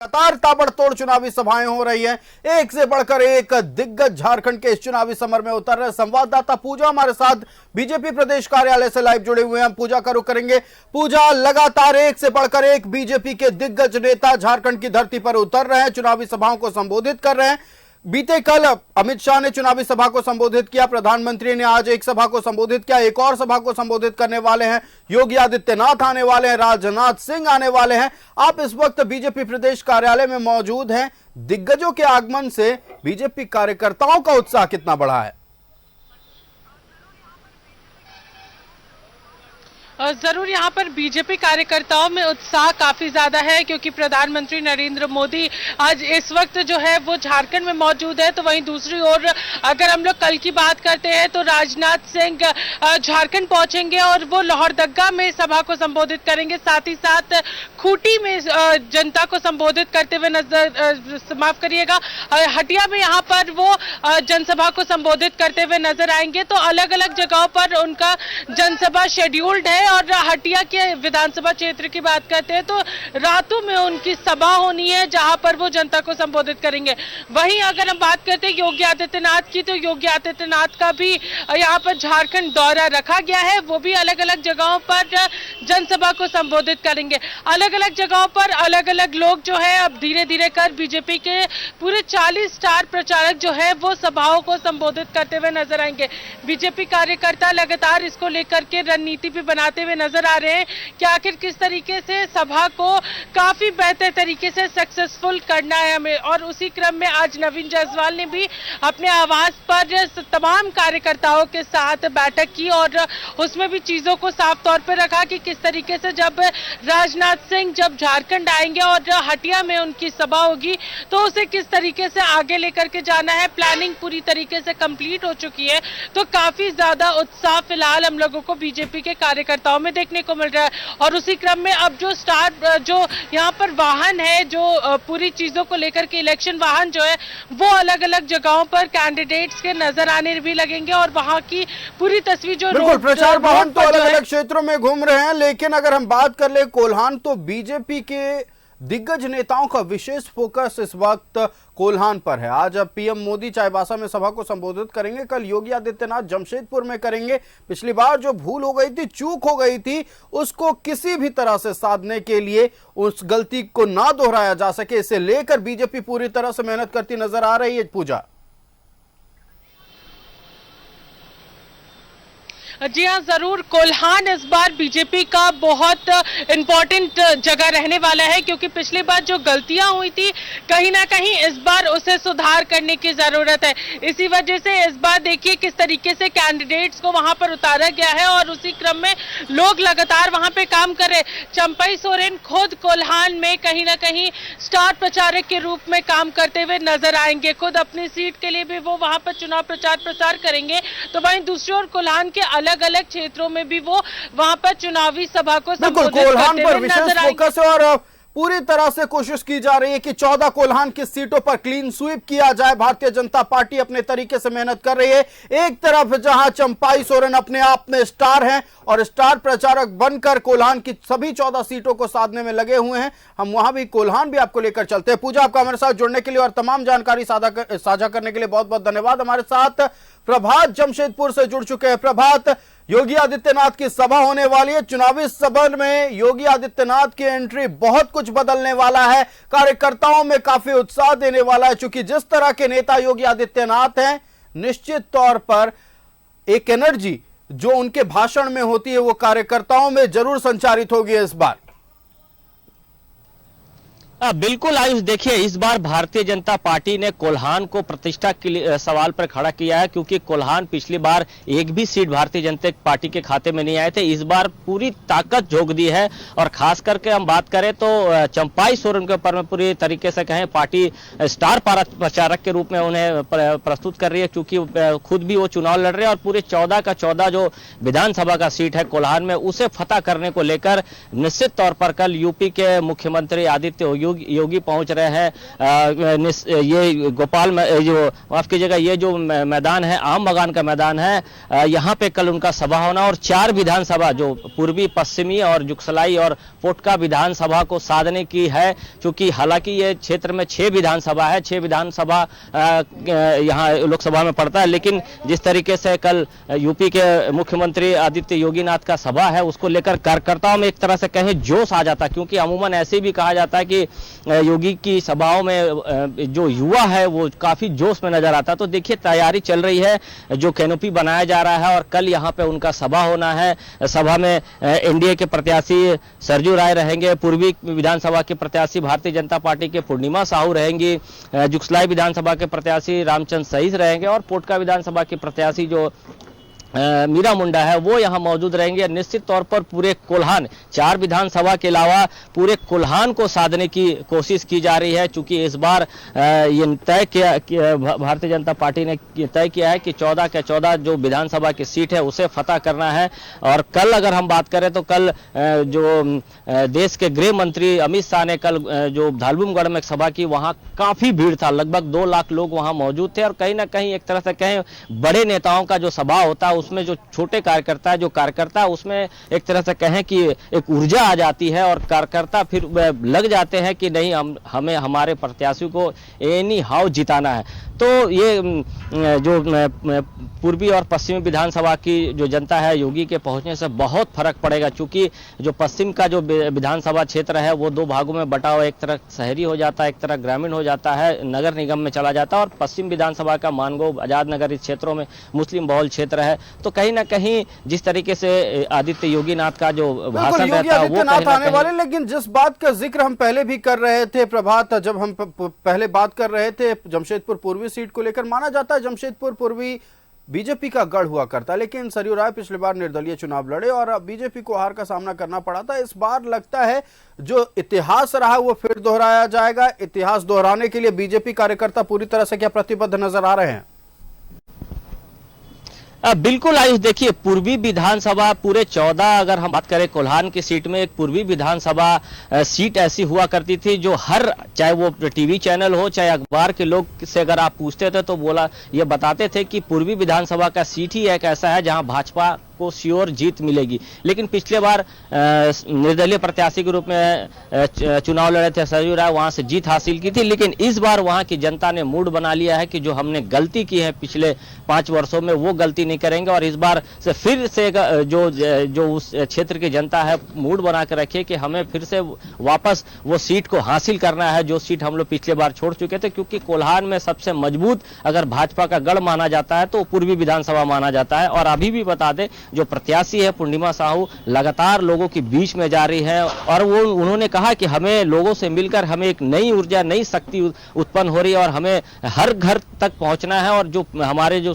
लगातार ताबड़तोड़ चुनावी सभाएं हो रही हैं। एक से बढ़कर एक दिग्गज झारखंड के इस चुनावी समर में उतर रहे। संवाददाता पूजा हमारे साथ बीजेपी प्रदेश कार्यालय से लाइव जुड़े हुए हैं। हम पूजा का रुख करेंगे। पूजा, लगातार एक से बढ़कर एक बीजेपी के दिग्गज नेता झारखंड की धरती पर उतर रहे हैं, चुनावी सभाओं को संबोधित कर रहे हैं। बीते कल अमित शाह ने चुनावी सभा को संबोधित किया, प्रधानमंत्री ने आज एक सभा को संबोधित किया, एक और सभा को संबोधित करने वाले हैं। योगी आदित्यनाथ आने वाले हैं, राजनाथ सिंह आने वाले हैं। आप इस वक्त बीजेपी प्रदेश कार्यालय में मौजूद हैं। दिग्गजों के आगमन से बीजेपी कार्यकर्ताओं का उत्साह कितना बढ़ा है? जरूर यहाँ पर बीजेपी कार्यकर्ताओं में उत्साह काफी ज्यादा है, क्योंकि प्रधानमंत्री नरेंद्र मोदी आज इस वक्त जो है वो झारखंड में मौजूद है। तो वहीं दूसरी ओर अगर हम लोग कल की बात करते हैं तो राजनाथ सिंह झारखंड पहुंचेंगे और वो लोहरदगा में सभा को संबोधित करेंगे, साथ ही साथ खूंटी में जनता को संबोधित करते हुए माफ करिएगा, हटिया में यहाँ पर वो जनसभा को संबोधित करते हुए नजर आएंगे। तो अलग अलग जगहों पर उनका जनसभा शेड्यूल्ड है। और हटिया के विधानसभा क्षेत्र की बात करते हैं तो रातों में उनकी सभा होनी है, जहां पर वो जनता को संबोधित करेंगे। वहीं अगर हम बात करते हैं योगी आदित्यनाथ की, तो योगी आदित्यनाथ का भी यहां पर झारखंड दौरा रखा गया है। वो भी अलग अलग जगहों पर जनसभा को संबोधित करेंगे। अलग अलग जगहों पर अलग अलग लोग जो है अब धीरे धीरे कर बीजेपी के पूरे 40 स्टार प्रचारक जो है वो सभाओं को संबोधित करते हुए नजर आएंगे। बीजेपी कार्यकर्ता लगातार इसको लेकर के रणनीति भी बनाते हुए नजर आ रहे हैं कि आखिर किस तरीके से सभा को काफी बेहतर तरीके से सक्सेसफुल करना है हमें। और उसी क्रम में आज नवीन जायसवाल ने भी अपने आवास पर तमाम कार्यकर्ताओं के साथ बैठक की और उसमें भी चीजों को साफ तौर पर रखा कि किस तरीके से जब राजनाथ सिंह जब झारखंड आएंगे और हटिया में उनकी सभा होगी तो उसे किस तरीके से आगे लेकर के जाना है। प्लानिंग पूरी तरीके से कंप्लीट हो चुकी है। तो काफी ज्यादा उत्साह फिलहाल हम लोगों को बीजेपी के कार्यकर्ताओं में देखने को मिल रहा है। और उसी क्रम में अब जो यहाँ पर वाहन है, जो पूरी चीजों को लेकर के इलेक्शन वाहन जो है वो अलग अलग जगहों पर कैंडिडेट्स के नजर आने भी लगेंगे और वहां की पूरी तस्वीर जो बिल्कुल प्रचार वाहन तो अलग अलग क्षेत्रों में घूम रहे हैं। लेकिन अगर हम बात कर ले कोल्हान, तो बीजेपी के दिग्गज नेताओं का विशेष फोकस इस वक्त कोल्हान पर है। आज अब पीएम मोदी चाईबासा में सभा को संबोधित करेंगे, कल योगी आदित्यनाथ जमशेदपुर में करेंगे। पिछली बार जो भूल हो गई थी, चूक हो गई थी, उसको किसी भी तरह से साधने के लिए, उस गलती को ना दोहराया जा सके, इसे लेकर बीजेपी पूरी तरह से मेहनत करती नजर आ रही है। पूजा, जी हाँ, जरूर कोल्हान इस बार बीजेपी का बहुत इंपॉर्टेंट जगह रहने वाला है, क्योंकि पिछली बार जो गलतियां हुई थी कहीं ना कहीं इस बार उसे सुधार करने की जरूरत है। इसी वजह से इस बार देखिए किस तरीके से कैंडिडेट्स को वहां पर उतारा गया है और उसी क्रम में लोग लगातार वहां पे काम कर रहे। चंपई सोरेन खुद कोल्हान में कहीं ना कहीं स्टार प्रचारक के रूप में काम करते हुए नजर आएंगे। खुद अपनी सीट के लिए भी वो वहां पर चुनाव प्रचार करेंगे। तो वहीं दूसरी ओर कोल्हान के अलग अलग क्षेत्रों में भी वो वहां पर चुनावी सभा को संबोधित करते हुए नजर आएंगे। फोकस है और पूरी तरह से कोशिश की जा रही है कि 14 कोल्हान की सीटों पर क्लीन स्वीप किया जाए। भारतीय जनता पार्टी अपने तरीके से मेहनत कर रही है। एक तरफ जहां चंपाई सोरेन अपने आप में स्टार हैं और स्टार प्रचारक बनकर कोल्हान की सभी 14 सीटों को साधने में लगे हुए हैं, हम वहां भी कोल्हान भी आपको लेकर चलते हैं। पूजा, आपका हमारे साथ जुड़ने के लिए और तमाम जानकारी साझा करने के लिए बहुत बहुत धन्यवाद। हमारे साथ प्रभात जमशेदपुर से जुड़ चुके हैं। प्रभात, योगी आदित्यनाथ की सभा होने वाली है। चुनावी सभा में योगी आदित्यनाथ की एंट्री बहुत कुछ बदलने वाला है, कार्यकर्ताओं में काफी उत्साह देने वाला है। चूंकि जिस तरह के नेता योगी आदित्यनाथ हैं, निश्चित तौर पर एक एनर्जी जो उनके भाषण में होती है वो कार्यकर्ताओं में जरूर संचारित होगी इस बार। बिल्कुल आयुष, देखिए इस बार भारतीय जनता पार्टी ने कोल्हान को प्रतिष्ठा के लिए सवाल पर खड़ा किया है, क्योंकि कोल्हान पिछली बार एक भी सीट भारतीय जनता पार्टी के खाते में नहीं आए थे। इस बार पूरी ताकत झोंक दी है और खास करके हम बात करें तो चंपाई सोरेन के ऊपर में पूरी तरीके से कहें पार्टी स्टार प्रचारक के रूप में उन्हें प्रस्तुत कर रही है, क्योंकि खुद भी वो चुनाव लड़ रहे हैं और पूरे 14 का 14 जो विधानसभा का सीट है कोल्हान में उसे फतह करने को लेकर निश्चित तौर पर कल यूपी के मुख्यमंत्री आदित्य योगी पहुंच रहे हैं। ये गोपाल जो माफ कीजिएगा, ये जो मैदान है आम बागान का मैदान है, यहाँ पे कल उनका सभा होना और 4 विधानसभा जो पूर्वी, पश्चिमी और जुगसलाई और पोटका विधानसभा को साधने की है। क्योंकि हालांकि ये क्षेत्र में 6 विधानसभा है, 6 विधानसभा यहाँ लोकसभा में पड़ता है, लेकिन जिस तरीके से कल यूपी के मुख्यमंत्री आदित्य योगीनाथ का सभा है, उसको लेकर कार्यकर्ताओं में एक तरह से कहें जोश आ जाता है। क्योंकि अमूमन ऐसे भी कहा जाता है कि योगी की सभाओं में जो युवा है वो काफी जोश में नजर आता है। तो देखिए तैयारी चल रही है, जो कैनोपी बनाया जा रहा है और कल यहाँ पे उनका सभा होना है। सभा में एनडीए के प्रत्याशी सरजू राय रहेंगे, पूर्वी विधानसभा के प्रत्याशी भारतीय जनता पार्टी के पूर्णिमा साहू रहेंगी, जुगसलाई विधानसभा के प्रत्याशी रामचंद्र सहीस रहेंगे और पोटका विधानसभा के प्रत्याशी जो मीरा मुंडा है वो यहाँ मौजूद रहेंगे। निश्चित तौर पर पूरे कोल्हान, 4 विधानसभा के अलावा पूरे कोल्हान को साधने की कोशिश की जा रही है। चूंकि इस बार ये तय किया भारतीय जनता पार्टी ने तय किया है कि 14 के 14 जो विधानसभा की सीट है उसे फतह करना है। और कल अगर हम बात करें तो कल जो देश के गृह मंत्री अमित शाह ने कल जो धालबुमगढ़ में सभा की, वहाँ काफी भीड़ था, लगभग 2 लाख लोग वहाँ मौजूद थे। और कहीं ना कहीं एक तरह से कहें बड़े नेताओं का जो सभा होता है उसमें जो छोटे कार्यकर्ता है, जो कार्यकर्ता उसमें एक तरह से कहें कि एक ऊर्जा आ जाती है और कार्यकर्ता फिर लग जाते हैं कि नहीं हमें हमारे प्रत्याशी को एनी हाउ जिताना है। तो ये जो पूर्वी और पश्चिमी विधानसभा की जो जनता है, योगी के पहुंचने से बहुत फर्क पड़ेगा। क्योंकि जो पश्चिम का जो विधानसभा क्षेत्र है वो 2 भागों में बटा हुआ, एक तरह शहरी हो जाता है, एक तरह ग्रामीण हो जाता है, नगर निगम में चला जाता है। और पश्चिम विधानसभा का मानगो, आजाद नगर इस क्षेत्रों में मुस्लिम बहुल क्षेत्र है। तो कहीं ना कहीं जिस तरीके से आदित्य योगीनाथ का जो भाषण रहता है वो आने वाले, लेकिन जिस बात का जिक्र हम पहले भी कर रहे थे प्रभात, जब हम पहले बात कर रहे थे जमशेदपुर पूर्वी सीट को लेकर, माना जाता है जमशेदपुर पूर्वी बीजेपी का गढ़ हुआ करता है, लेकिन सरयू राय पिछली बार निर्दलीय चुनाव लड़े और बीजेपी को हार का सामना करना पड़ा था। इस बार लगता है जो इतिहास रहा वो फिर दोहराया जाएगा। इतिहास दोहराने के लिए बीजेपी कार्यकर्ता पूरी तरह से क्या प्रतिबद्ध नजर आ रहे हैं? बिल्कुल आयुष, देखिए पूर्वी विधानसभा पूरे 14, अगर हम बात करें कोल्हान की सीट में, एक पूर्वी विधानसभा सीट ऐसी हुआ करती थी जो हर, चाहे वो टीवी चैनल हो चाहे अखबार के लोग से अगर आप पूछते थे तो ये बताते थे कि पूर्वी विधानसभा का सीट ही एक ऐसा है जहां भाजपा को श्योर जीत मिलेगी। लेकिन पिछले बार निर्दलीय प्रत्याशी के रूप में चुनाव लड़े थे सरयू राय, वहां से जीत हासिल की थी। लेकिन इस बार वहां की जनता ने मूड बना लिया है कि जो हमने गलती की है पिछले 5 वर्षों में वो गलती नहीं करेंगे। और इस बार से फिर से जो उस क्षेत्र की जनता है मूड बना कर रखी कि हमें फिर से वापस वो सीट को हासिल करना है जो सीट हम लोग पिछले बार छोड़ चुके थे। क्योंकि कोल्हान में सबसे मजबूत अगर भाजपा का गढ़ माना जाता है तो पूर्वी विधानसभा माना जाता है। और अभी भी बता दें जो प्रत्याशी है पूर्णिमा साहू लगातार लोगों के बीच में जा रही है और उन्होंने कहा कि हमें लोगों से मिलकर हमें एक नई ऊर्जा, नई शक्ति उत्पन्न हो रही है और हमें हर घर तक पहुंचना है। और जो हमारे जो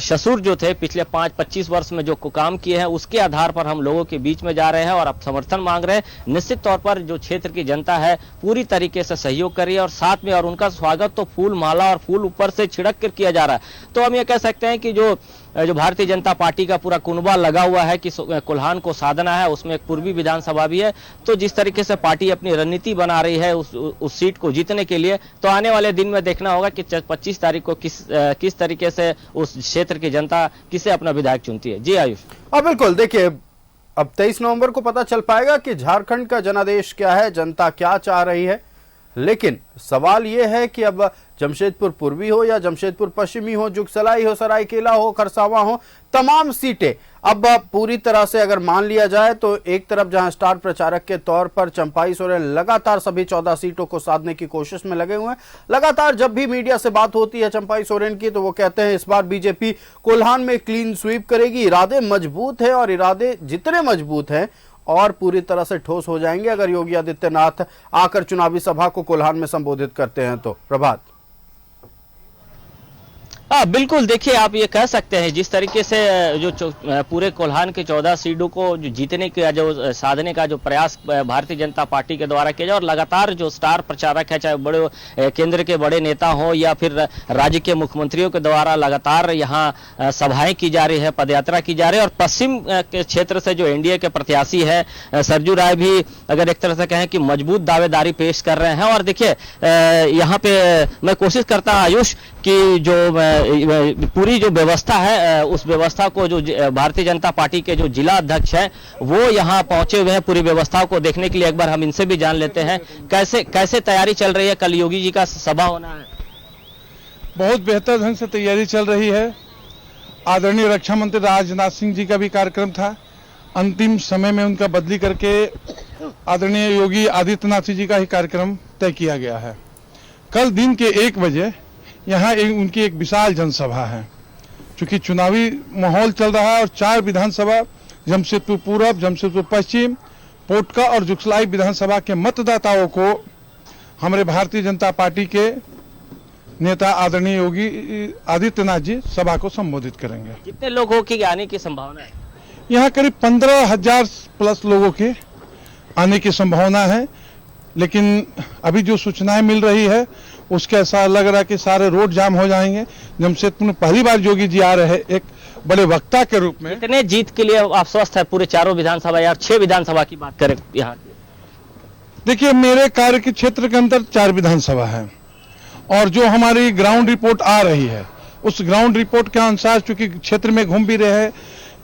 ससुर जो थे पिछले 5-25 वर्ष में जो काम किए हैं उसके आधार पर हम लोगों के बीच में जा रहे हैं और अब समर्थन मांग रहे हैं। निश्चित तौर पर जो क्षेत्र की जनता है पूरी तरीके से सहयोग कर रही है और साथ में और उनका स्वागत तो फूल माला और फूल ऊपर से छिड़क कर किया जा रहा है। तो हम ये कह सकते हैं कि जो भारतीय जनता पार्टी का पूरा कुनबा लगा हुआ है कि कोल्हान को साधना है, उसमें एक पूर्वी विधानसभा भी है। तो जिस तरीके से पार्टी अपनी रणनीति बना रही है उस सीट को जीतने के लिए, तो आने वाले दिन में देखना होगा कि 25 तारीख को किस तरीके से उस क्षेत्र की जनता किसे अपना विधायक चुनती है। जी आयुष। बिल्कुल, देखिए अब 23 नवंबर को पता चल पाएगा कि झारखंड का जनादेश क्या है, जनता क्या चाह रही है। लेकिन सवाल यह है कि अब जमशेदपुर पूर्वी हो या जमशेदपुर पश्चिमी हो, जुगसलाई हो, सरायकेला हो, खरसावां हो, तमाम सीटें अब पूरी तरह से अगर मान लिया जाए तो एक तरफ जहां स्टार प्रचारक के तौर पर चंपाई सोरेन लगातार सभी 14 सीटों को साधने की कोशिश में लगे हुए हैं। लगातार जब भी मीडिया से बात होती है चंपाई सोरेन की तो वो कहते हैं इस बार बीजेपी कोल्हान में क्लीन स्वीप करेगी। इरादे मजबूत है और इरादे जितने मजबूत हैं और पूरी तरह से ठोस हो जाएंगे अगर योगी आदित्यनाथ आकर चुनावी सभा को कोल्हान में संबोधित करते हैं तो। प्रभात। बिल्कुल, देखिए आप ये कह सकते हैं जिस तरीके से पूरे कोल्हान के 14 सीटों को जो जीतने का जो साधने का जो प्रयास भारतीय जनता पार्टी के द्वारा किया जाए और लगातार जो स्टार प्रचारक है, चाहे बड़े केंद्र के बड़े नेता हो या फिर राज्य के मुख्यमंत्रियों के द्वारा लगातार यहाँ सभाएं की जा रही है, पदयात्रा की जा रही है। और पश्चिम के क्षेत्र से जो एनडीए के प्रत्याशी है सरजू राय भी अगर एक तरह से कहें कि मजबूत दावेदारी पेश कर रहे हैं। और देखिए यहाँ पे मैं कोशिश करता हूं आयुष कि जो पूरी जो व्यवस्था है उस व्यवस्था को जो भारतीय जनता पार्टी के जो जिला अध्यक्ष हैं वो यहाँ पहुंचे हुए हैं पूरी व्यवस्था को देखने के लिए। एक बार हम इनसे भी जान लेते हैं कैसे तैयारी चल रही है। कल योगी जी का सभा होना है। बहुत बेहतर ढंग से तैयारी चल रही है। आदरणीय रक्षा मंत्री राजनाथ सिंह जी का भी कार्यक्रम था, अंतिम समय में उनका बदली करके आदरणीय योगी आदित्यनाथ जी का ही कार्यक्रम तय किया गया है। कल दिन के 1 बजे यहाँ उनकी एक विशाल जनसभा है। चूंकि चुनावी माहौल चल रहा है और 4 विधानसभा जमशेदपुर पूरब, जमशेदपुर पश्चिम, पोटका और जुगसलाई विधानसभा के मतदाताओं को हमारे भारतीय जनता पार्टी के नेता आदरणीय योगी आदित्यनाथ जी सभा को संबोधित करेंगे। कितने लोगों की आने की संभावना है? यहाँ करीब 15,000 प्लस लोगों के आने की संभावना है। लेकिन अभी जो सूचनाएं मिल रही है उसके ऐसा लग रहा है कि सारे रोड जाम हो जाएंगे। जमशेदपुर में पहली बार योगी जी आ रहे हैं एक बड़े वक्ता के रूप में। इतने जीत के लिए आप स्वस्थ है पूरे 4 विधानसभा या 6 विधानसभा की बात करें यहाँ? देखिए मेरे कार्य के क्षेत्र के अंदर 4 विधानसभा है और जो हमारी ग्राउंड रिपोर्ट आ रही है उस ग्राउंड रिपोर्ट के अनुसार चूंकि क्षेत्र में घूम भी रहे हैं,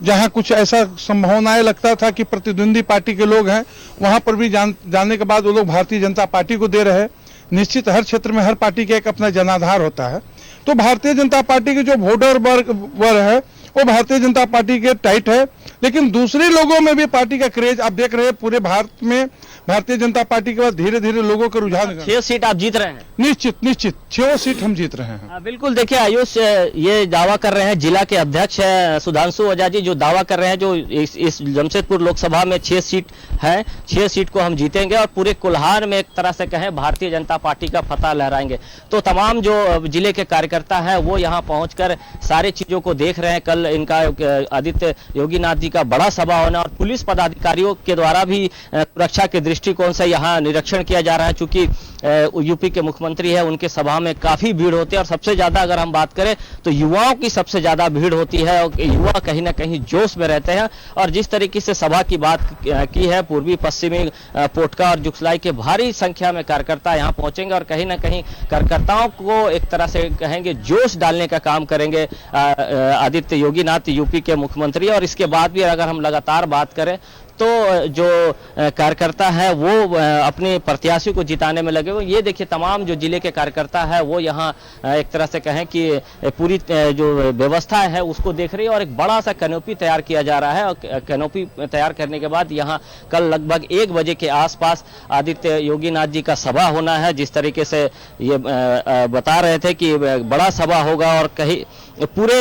जहां कुछ ऐसा संभावनाएं लगता था कि प्रतिद्वंदी पार्टी के लोग हैं वहां पर भी जाने के बाद वो लोग भारतीय जनता पार्टी को दे रहे हैं। निश्चित हर क्षेत्र में हर पार्टी का एक अपना जनाधार होता है। तो भारतीय जनता पार्टी के जो वोटर वर्ग है वो भारतीय जनता पार्टी के टाइट है, लेकिन दूसरे लोगों में भी पार्टी का क्रेज आप देख रहे हैं। पूरे भारत में भारतीय जनता पार्टी के बाद धीरे धीरे लोगों का रुझान। 6 सीट आप जीत रहे हैं? निश्चित 6 सीट हम जीत रहे हैं। बिल्कुल, देखिए आयुष ये दावा कर रहे हैं जिला के अध्यक्ष है सुधांशु ओझा जी, जो दावा कर रहे हैं जो इस जमशेदपुर लोकसभा में 6 सीट है, 6 सीट को हम जीतेंगे और पूरे कोल्हान में एक तरह से कहें भारतीय जनता पार्टी का फतह लहराएंगे। तो तमाम जो जिले के कार्यकर्ता हैं वो यहाँ पहुंचकर सारी चीजों को देख रहे हैं। कल इनका आदित्य योगीनाथ जी का बड़ा सभा होना और पुलिस पदाधिकारियों के द्वारा भी सुरक्षा के दृष्टिकोण से यहाँ निरीक्षण किया जा रहा है। चूंकि यूपी के मुख्यमंत्री है उनके सभा में काफी भीड़ होती है और सबसे ज्यादा अगर हम बात करें तो युवाओं की सबसे ज्यादा भीड़ होती है और युवा कहीं ना कहीं जोश में रहते हैं। और जिस तरीके से सभा की बात की है, पूर्वी पश्चिमी पोटका और जुगसलाई के भारी संख्या में कार्यकर्ता यहाँ पहुंचेंगे और कहीं ना कहीं कार्यकर्ताओं को एक तरह से कहेंगे जोश डालने का काम करेंगे आदित्य योगीनाथ यूपी के मुख्यमंत्री। और इसके बाद भी अगर हम लगातार बात करें तो जो कार्यकर्ता है वो अपने प्रत्याशी को जिताने में लगे हुए। ये देखिए तमाम जो जिले के कार्यकर्ता है वो यहाँ एक तरह से कहें कि पूरी जो व्यवस्था है उसको देख रही है और एक बड़ा सा कैनोपी तैयार किया जा रहा है। और कैनोपी तैयार करने के बाद यहाँ कल लगभग 1 बजे के आसपास आदित्य योगीनाथ जी का सभा होना है। जिस तरीके से ये बता रहे थे कि बड़ा सभा होगा और कहीं पूरे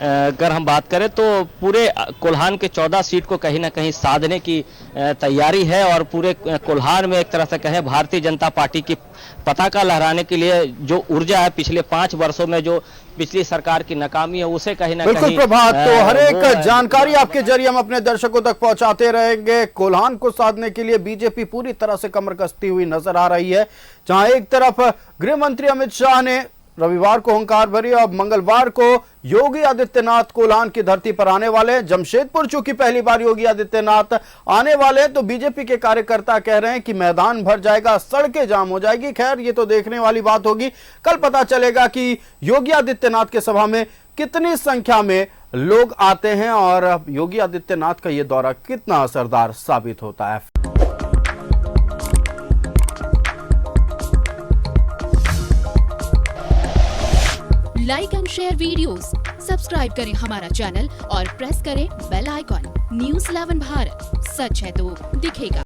अगर हम बात करें तो पूरे कोल्हान के 14 सीट को कहीं ना कहीं साधने की तैयारी है और पूरे कोल्हान में एक तरह से कहें भारतीय जनता पार्टी की पताका लहराने के लिए जो ऊर्जा है पिछले 5 वर्षों में जो पिछली सरकार की नाकामी है उसे कहीं ना कहीं। बिल्कुल प्रभात, तो हर एक जानकारी आपके जरिए हम अपने दर्शकों तक पहुंचाते रहेंगे। कोल्हान को साधने के लिए बीजेपी पूरी तरह से कमर कसती हुई नजर आ रही है। जहां एक तरफ गृह मंत्री अमित शाह ने रविवार को हुंकार भरी और मंगलवार को योगी आदित्यनाथ कोल्हान की धरती पर आने वाले हैं। जमशेदपुर चूंकि पहली बार योगी आदित्यनाथ आने वाले हैं तो बीजेपी के कार्यकर्ता कह रहे हैं कि मैदान भर जाएगा, सड़कें जाम हो जाएगी। खैर ये तो देखने वाली बात होगी, कल पता चलेगा कि योगी आदित्यनाथ के सभा में कितनी संख्या में लोग आते हैं और योगी आदित्यनाथ का यह दौरा कितना असरदार साबित होता है। Like and share videos, subscribe करें हमारा चैनल और प्रेस करें बेल आइकॉन। न्यूज़ 11 भारत, सच है तो दिखेगा।